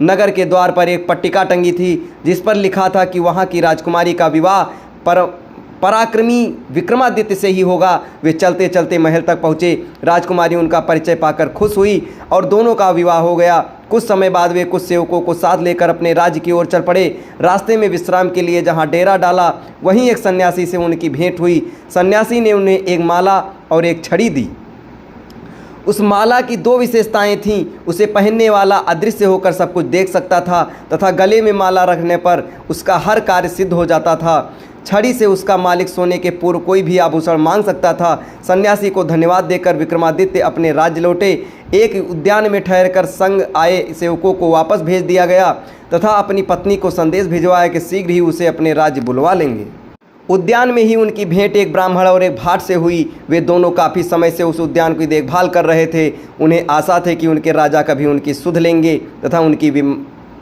नगर के द्वार पर एक पट्टिका टंगी थी जिस पर लिखा था कि वहाँ की राजकुमारी का विवाह पराक्रमी विक्रमादित्य से ही होगा। वे चलते चलते महल तक पहुँचे। राजकुमारी उनका परिचय पाकर खुश हुई और दोनों का विवाह हो गया। कुछ समय बाद वे कुछ सेवकों को साथ लेकर अपने राज्य की ओर चल पड़े। रास्ते में विश्राम के लिए जहाँ डेरा डाला वहीं एक सन्यासी से उनकी भेंट हुई। सन्यासी ने उन्हें एक माला और एक छड़ी दी। उस माला की दो विशेषताएं थीं। उसे पहनने वाला अदृश्य होकर सब कुछ देख सकता था तथा गले में माला रखने पर उसका हर कार्य सिद्ध हो जाता था। छड़ी से उसका मालिक सोने के पूर्व कोई भी आभूषण मांग सकता था। सन्यासी को धन्यवाद देकर विक्रमादित्य अपने राज्य लौटे। एक उद्यान में ठहरकर संग आए सेवकों को वापस भेज दिया गया तथा अपनी पत्नी को संदेश भिजवाया कि शीघ्र ही उसे अपने राज्य बुलवा लेंगे। उद्यान में ही उनकी भेंट एक ब्राह्मण और एक भाट से हुई। वे दोनों काफ़ी समय से उस उद्यान की देखभाल कर रहे थे। उन्हें आशा थी कि उनके राजा कभी उनकी सुध लेंगे तथा उनकी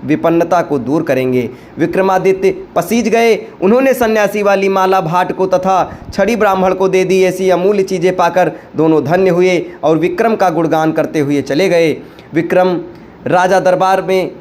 विपन्नता को दूर करेंगे। विक्रमादित्य पसीज गए। उन्होंने सन्यासी वाली माला भाट को तथा छड़ी ब्राह्मण को दे दी। ऐसी अमूल्य चीज़ें पाकर दोनों धन्य हुए और विक्रम का गुणगान करते हुए चले गए। विक्रम राजा दरबार में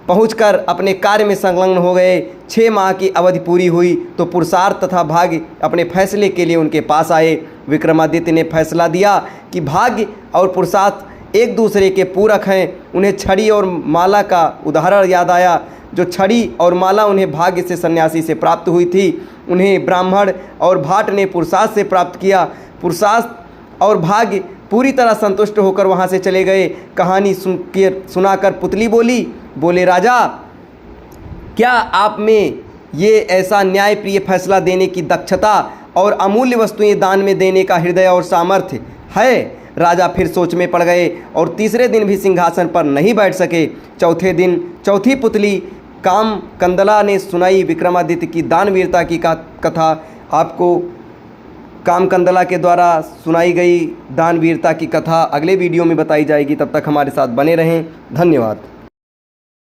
पहुंचकर अपने कार्य में संलग्न हो गए। 6 माह की अवधि पूरी हुई तो पुरुषार्थ तथा भाग्य अपने फैसले के लिए उनके पास आए। विक्रमादित्य ने फैसला दिया कि भाग्य और पुरुषार्थ एक दूसरे के पूरक हैं। उन्हें छड़ी और माला का उदाहरण याद आया। जो छड़ी और माला उन्हें भाग्य से सन्यासी से प्राप्त हुई थी, उन्हें ब्राह्मण और भाट ने पुरुषार्थ से प्राप्त किया। पुरुषार्थ और भाग्य पूरी तरह संतुष्ट होकर वहाँ से चले गए। कहानी सुनाकर पुतली बोले राजा, क्या आप में ये ऐसा न्यायप्रिय फैसला देने की दक्षता और अमूल्य वस्तुएं दान में देने का हृदय और सामर्थ्य है? राजा फिर सोच में पड़ गए और तीसरे दिन भी सिंहासन पर नहीं बैठ सके। चौथे दिन चौथी पुतली कामकंदला ने सुनाई विक्रमादित्य की दानवीरता की कथा। आपको कामकंदला के द्वारा सुनाई गई दानवीरता की कथा अगले वीडियो में बताई जाएगी। तब तक हमारे साथ बने रहें। धन्यवाद।